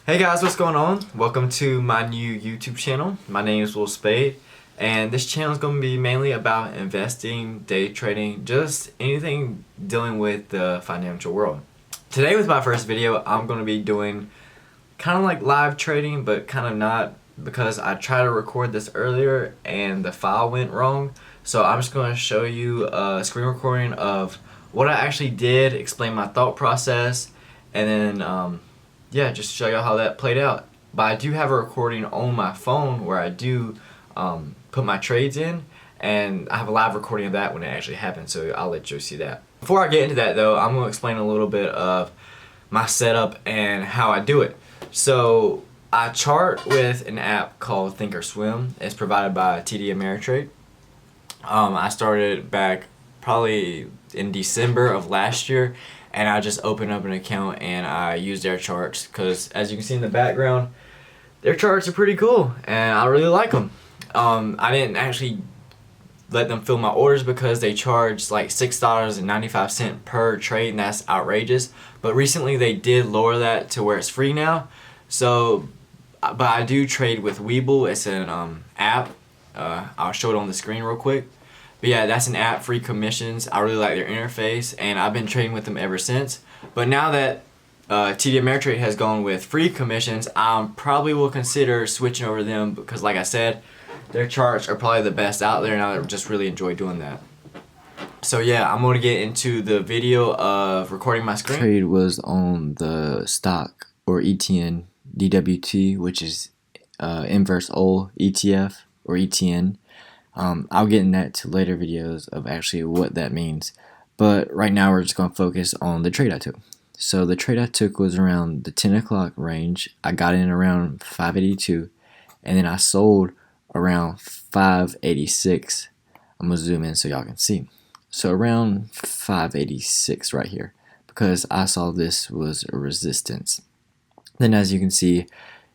Hey guys, what's going on? Welcome to my new YouTube channel. My name is Will Spade, and this channel is going to be mainly about investing, day trading, just anything dealing with the financial world. Today with my first video, I'm going to be doing kind of like live trading, but kind of not, because I tried to record this earlier and the file went wrong. So I'm just going to show you a screen recording of what I actually did, explain my thought process, and then yeah, just show you how that played out. But I do have a recording on my phone where I do put my trades in, and I have a live recording of that when it actually happens, so I'll let you see that. Before I get into that though, I'm going to explain a little bit of my setup and how I do it. So I chart with an app called Thinkorswim. It's provided by TD Ameritrade. I started back probably in December of last year, and I just opened up an account and I used their charts because, as you can see in the background, their charts are pretty cool and I really like them. I didn't actually let them fill my orders because they charge like $6.95 per trade, and that's outrageous. But recently they did lower that to where it's free now. So, but I do trade with Webull. It's an app. I'll show it on the screen real quick. But yeah, that's an app, free commissions. I really like their interface, and I've been trading with them ever since. But now that TD Ameritrade has gone with free commissions, I probably will consider switching over to them because, like I said, their charts are probably the best out there, and I just really enjoy doing that. So yeah, I'm going to get into the video of recording my screen. Trade was on the stock or ETN DWT, which is inverse OL ETF or ETN. I'll get in that to later videos of actually what that means. But right now we're just going to focus on the trade I took. So the trade I took was around the 10 o'clock range. I got in around 582, and then I sold around 586. I'm going to zoom in so y'all can see. So around 586 right here, because I saw this was a resistance. Then as you can see,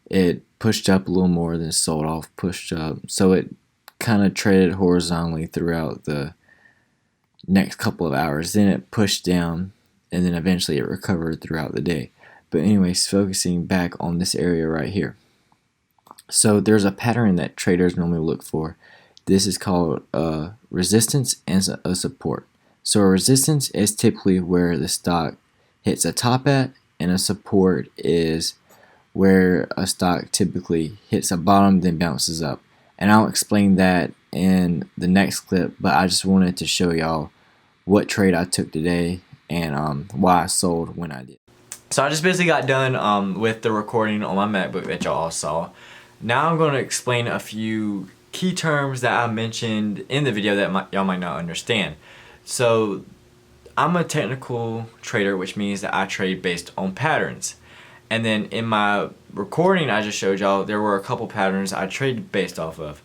it pushed up a little more, then sold off, pushed up. So it kind of traded horizontally throughout the next couple of hours. Then it pushed down, and then eventually it recovered throughout the day. But anyways, focusing back on this area right here. So there's a pattern that traders normally look for. This is called a resistance and a support. So a resistance is typically where the stock hits a top at, and a support is where a stock typically hits a bottom then bounces up. And I'll explain that in the next clip, but I just wanted to show y'all what trade I took today and why I sold when I did. So I just basically got done with the recording on my MacBook that y'all all saw. Now I'm going to explain a few key terms that I mentioned in the video that y'all might not understand. So I'm a technical trader, which means that I trade based on patterns. And then in my recording I just showed y'all, there were a couple patterns I traded based off of.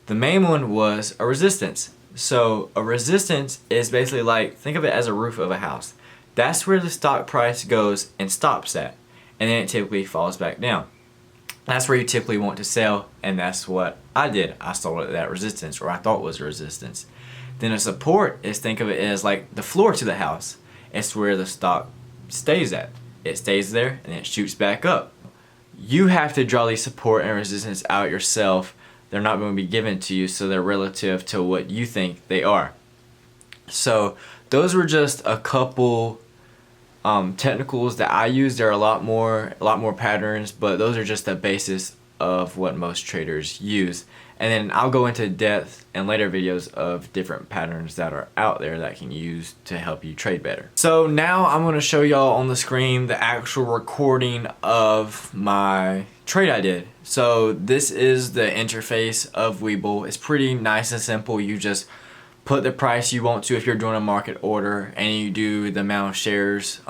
The main one was a resistance. So a resistance is basically like, think of it as a roof of a house. That's where the stock price goes and stops at, and then it typically falls back down. That's where you typically want to sell, and that's what I did. I sold at that resistance, or I thought was a resistance. Then a support is, think of it as like the floor to the house. It's where the stock stays at. It stays there and it shoots back up. You have to draw these support and resistance out yourself. They're not going to be given to you, so they're relative to what you think they are. So those were just a couple technicals that I use. There are a lot more patterns, but those are just the basis of what most traders use. And then I'll go into depth in later videos of different patterns that are out there that can use to help you trade better. So now I'm going to show y'all on the screen the actual recording of my trade I did. So this is the interface of Webull. It's pretty nice and simple. You just put the price you want to if you're doing a market order, and you do the amount of shares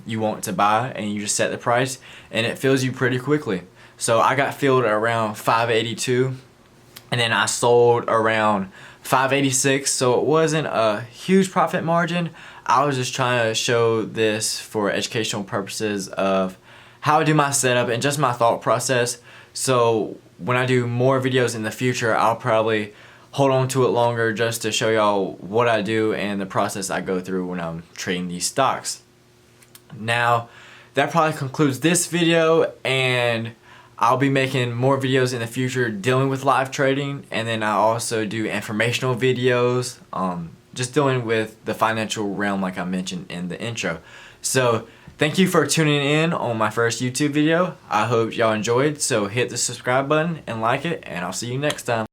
you want to buy, and you just set the price, and it fills you pretty quickly. So I got filled around 582, and then I sold around 586, so it wasn't a huge profit margin. I was just trying to show this for educational purposes of how I do my setup and just my thought process. So when I do more videos in the future, I'll probably hold on to it longer just to show y'all what I do and the process I go through when I'm trading these stocks. Now, that probably concludes this video, and I'll be making more videos in the future dealing with live trading, and then I also do informational videos, just dealing with the financial realm like I mentioned in the intro. So thank you for tuning in on my first YouTube video. I hope y'all enjoyed, so hit the subscribe button and like it, and I'll see you next time.